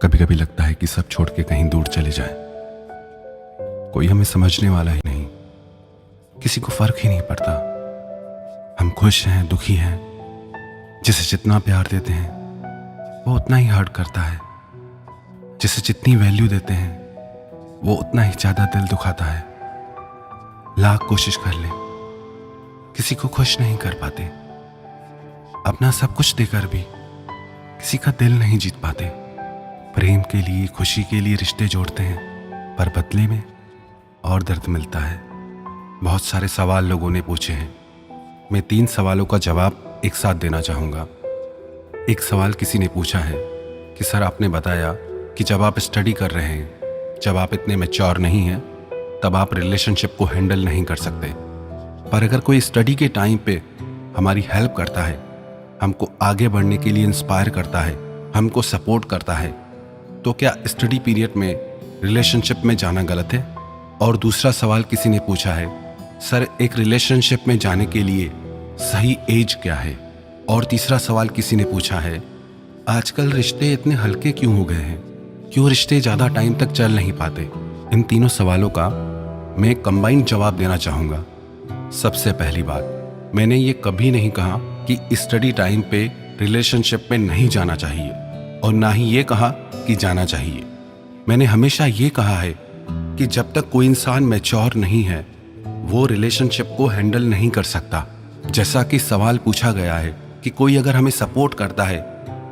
कभी कभी लगता है कि सब छोड़ के कहीं दूर चले जाएं। कोई हमें समझने वाला ही नहीं, किसी को फर्क ही नहीं पड़ता। हम खुश हैं, दुखी हैं, जिसे जितना प्यार देते हैं वो उतना ही हर्ट करता है, जिसे जितनी वैल्यू देते हैं वो उतना ही ज्यादा दिल दुखाता है। लाख कोशिश कर ले, किसी को खुश नहीं कर पाते। अपना सब कुछ देकर भी किसी का दिल नहीं जीत पाते। प्रेम के लिए, खुशी के लिए रिश्ते जोड़ते हैं, पर बदले में और दर्द मिलता है। बहुत सारे सवाल लोगों ने पूछे हैं, मैं 3 सवालों का जवाब एक साथ देना चाहूँगा। एक सवाल किसी ने पूछा है कि सर आपने बताया कि जब आप स्टडी कर रहे हैं, जब आप इतने मैच्योर नहीं हैं, तब आप रिलेशनशिप को हैंडल नहीं कर सकते। पर अगर कोई स्टडी के टाइम पे हमारी हेल्प करता है, हमको आगे बढ़ने के लिए इंस्पायर करता है, हमको सपोर्ट करता है, तो क्या स्टडी पीरियड में रिलेशनशिप में जाना गलत है? और दूसरा सवाल किसी ने पूछा है, सर एक रिलेशनशिप में जाने के लिए सही एज क्या है? और तीसरा सवाल किसी ने पूछा है, आजकल रिश्ते इतने हल्के क्यों हो गए हैं? क्यों रिश्ते ज़्यादा टाइम तक चल नहीं पाते? इन तीनों सवालों का मैं एक कंबाइंड जवाब देना चाहूँगा। सबसे पहली बात, मैंने ये कभी नहीं कहा कि स्टडी टाइम पे रिलेशनशिप में नहीं जाना चाहिए, और ना ही ये कहा कि जाना चाहिए। मैंने हमेशा ये कहा है कि जब तक कोई इंसान मैच्योर नहीं है, वो रिलेशनशिप को हैंडल नहीं कर सकता। जैसा कि सवाल पूछा गया है कि कोई अगर हमें सपोर्ट करता है,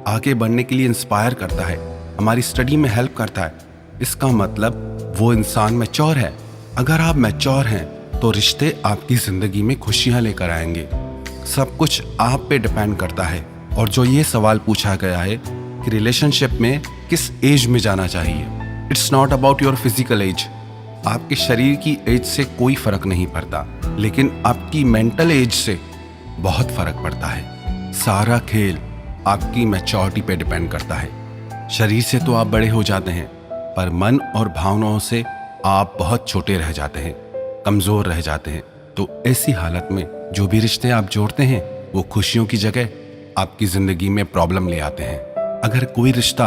आगे बढ़ने के लिए इंस्पायर करता है, हमारी स्टडी में हेल्प करता है, इसका मतलब वो इंसान मैच्योर है। अगर आप मैच्योर हैं तो रिश्ते आपकी ज़िंदगी में खुशियाँ लेकर आएंगे। सब कुछ आप पे डिपेंड करता है। और जो ये सवाल पूछा गया है कि रिलेशनशिप में किस एज में जाना चाहिए, it's not about your physical age. आपके शरीर की एज से कोई फर्क नहीं पड़ता, लेकिन आपकी मेंटल एज से बहुत फर्क पड़ता है। सारा खेल आपकी मैच्योरिटी पे डिपेंड करता है। शरीर से तो आप बड़े हो जाते हैं, पर मन और भावनाओं से आप बहुत छोटे रह जाते हैं, कमजोर रह जाते हैं। तो ऐसी हालत में जो भी रिश्ते आप जोड़ते हैं वो खुशियों की जगह आपकी जिंदगी में प्रॉब्लम ले आते हैं। अगर कोई रिश्ता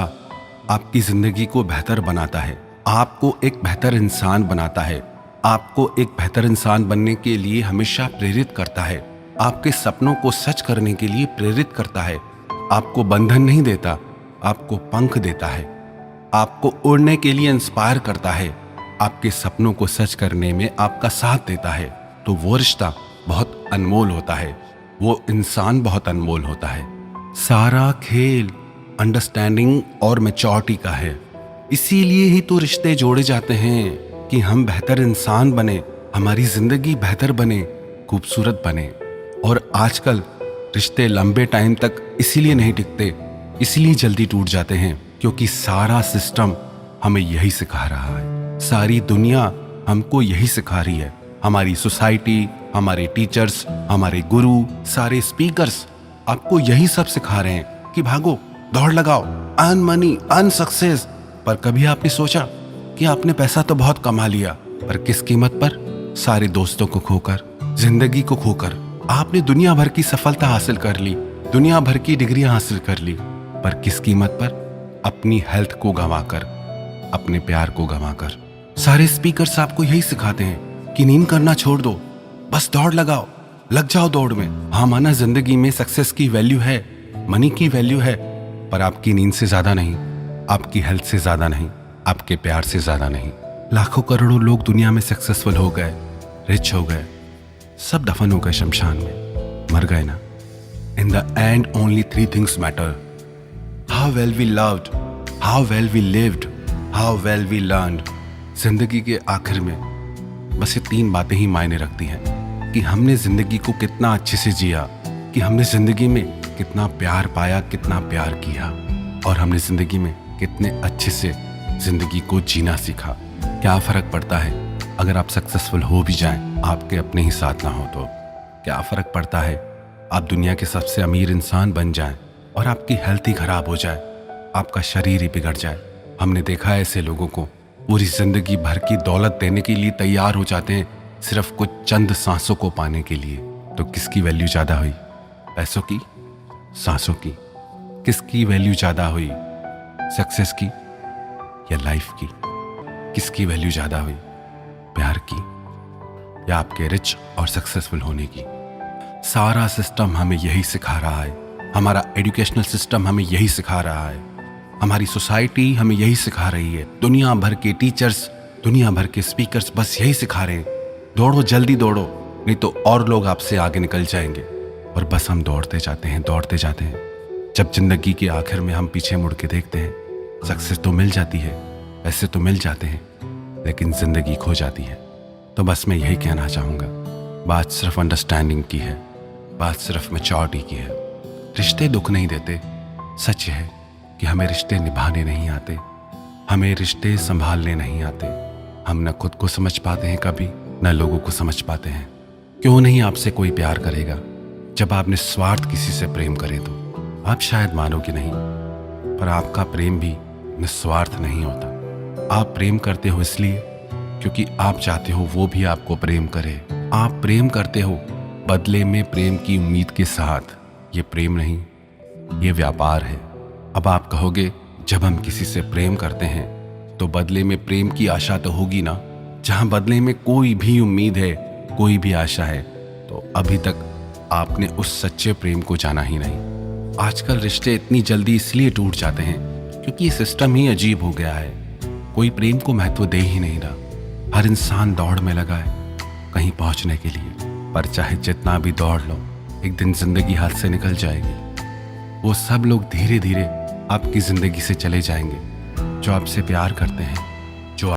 आपकी जिंदगी को बेहतर बनाता है, आपको एक बेहतर इंसान बनाता है, आपको एक बेहतर इंसान बनने के लिए हमेशा प्रेरित करता है, आपके सपनों को सच करने के लिए प्रेरित करता है, आपको बंधन नहीं देता, आपको पंख देता है, आपको उड़ने के लिए इंस्पायर करता है, आपके सपनों को सच करने में आपका साथ देता है, तो वो रिश्ता बहुत अनमोल होता है, वो इंसान बहुत अनमोल होता है। सारा खेल अंडरस्टैंडिंग और मैच्योरिटी का है। इसीलिए ही तो रिश्ते जोड़े जाते हैं कि हम बेहतर इंसान बने, हमारी जिंदगी बेहतर बने, खूबसूरत बने। और आजकल रिश्ते लंबे टाइम तक इसीलिए नहीं टिकते, इसलिए जल्दी टूट जाते हैं, क्योंकि सारा सिस्टम हमें यही सिखा रहा है। सारी दुनिया हमको यही सिखा रही है। हमारी सोसाइटी, हमारे टीचर्स, हमारे गुरु, सारे स्पीकर्स आपको यही सब सिखा रहे हैं कि भागो, दौड़ लगाओ, अर्न मनी, अर्न सक्सेस। पर कभी आपने सोचा कि आपने पैसा तो बहुत कमा लिया, पर किस कीमत पर? सारे दोस्तों को खोकर, जिंदगी को खोकर। आपने दुनिया भर की सफलता हासिल कर ली, दुनिया भर की डिग्रियां हासिल कर ली, पर किस कीमत पर? अपनी हेल्थ को गंवाकर, अपने प्यार को गंवाकर। सारे स्पीकर्स आपको यही सिखाते हैं कि नींद करना छोड़ दो, बस दौड़ लगाओ, लग जाओ दौड़ में। हाँ, माना जिंदगी में सक्सेस की वैल्यू है, मनी की वैल्यू है, पर आपकी नींद से ज्यादा नहीं, आपकी हेल्थ से ज्यादा नहीं, आपके प्यार से ज्यादा नहीं। लाखों करोड़ों लोग दुनिया में सक्सेसफुल हो गए, रिच हो गए, सब दफन हो गए शमशान में, मर गए ना। In the end only 3 things matter, how well we loved, how well we lived, how well we learned. जिंदगी के आखिर में बस ये 3 बातें ही मायने रखती हैं कि हमने जिंदगी को कितना अच्छे से जिया, कि हमने जिंदगी में कितना प्यार पाया, कितना प्यार किया, और हमने जिंदगी में कितने अच्छे से जिंदगी को जीना सीखा। क्या फर्क पड़ता है अगर आप सक्सेसफुल हो भी जाएं, आपके अपने ही साथ ना हो तो? क्या फर्क पड़ता है आप दुनिया के सबसे अमीर इंसान बन जाएं और आपकी हेल्थ ही खराब हो जाए, आपका शरीर ही बिगड़ जाए? हमने देखा है ऐसे लोगों को पूरी जिंदगी भर की दौलत देने के लिए तैयार हो जाते हैं, सिर्फ कुछ चंद सांसों को पाने के लिए। तो किसकी वैल्यू ज्यादा हुई, पैसों की, सांसों की? किसकी वैल्यू ज्यादा हुई, सक्सेस की या लाइफ की? किसकी वैल्यू ज्यादा हुई, प्यार की या आपके रिच और सक्सेसफुल होने की? सारा सिस्टम हमें यही सिखा रहा है, हमारा एजुकेशनल सिस्टम हमें यही सिखा रहा है, हमारी सोसाइटी हमें यही सिखा रही है, दुनिया भर के टीचर्स, दुनिया भर के स्पीकर्स बस यही सिखा रहे हैं, दौड़ो, जल्दी दौड़ो, नहीं तो और लोग आपसे आगे निकल जाएंगे। और बस हम दौड़ते जाते हैं, दौड़ते जाते हैं। जब जिंदगी के आखिर में हम पीछे मुड़ के देखते हैं, सक्सेस तो मिल जाती है, पैसे तो मिल जाते हैं, लेकिन जिंदगी खो जाती है। तो बस मैं यही कहना चाहूँगा, बात सिर्फ अंडरस्टैंडिंग की है, बात सिर्फ मैच्योरिटी की है। रिश्ते दुख नहीं देते। सच है कि हमें रिश्ते निभाने नहीं आते, हमें रिश्ते संभालने नहीं आते। हम न खुद को समझ पाते हैं कभी, न लोगों को समझ पाते हैं। क्यों नहीं आपसे कोई प्यार करेगा जब आप निस्वार्थ किसी से प्रेम करें? तो आप शायद मानोगे नहीं, पर आपका प्रेम भी निस्वार्थ नहीं होता। आप प्रेम करते हो इसलिए क्योंकि आप चाहते हो वो भी आपको प्रेम करे। आप प्रेम करते हो बदले में प्रेम की उम्मीद के साथ। ये प्रेम नहीं, ये व्यापार है। अब आप कहोगे, जब हम किसी से प्रेम करते हैं तो बदले में प्रेम की आशा तो होगी ना। जहां बदले में कोई भी उम्मीद है, कोई भी आशा है, तो अभी तक आपने उस सच्चे प्रेम को जाना ही नहीं। आजकल रिश्ते इतनी जल्दी इसलिए टूट जाते हैं क्योंकि सिस्टम ही अजीब हो गया है। कोई प्रेम को महत्व दे ही नहीं रहा। हर इंसान दौड़ में लगा है कहीं पहुंचने के लिए, पर चाहे जितना भी दौड़ लो, एक दिन जिंदगी हाथ से निकल जाएगी। वो सब लोग धीरे धीरे आपकी जिंदगी से चले जाएंगे जो आपसे प्यार करते हैं,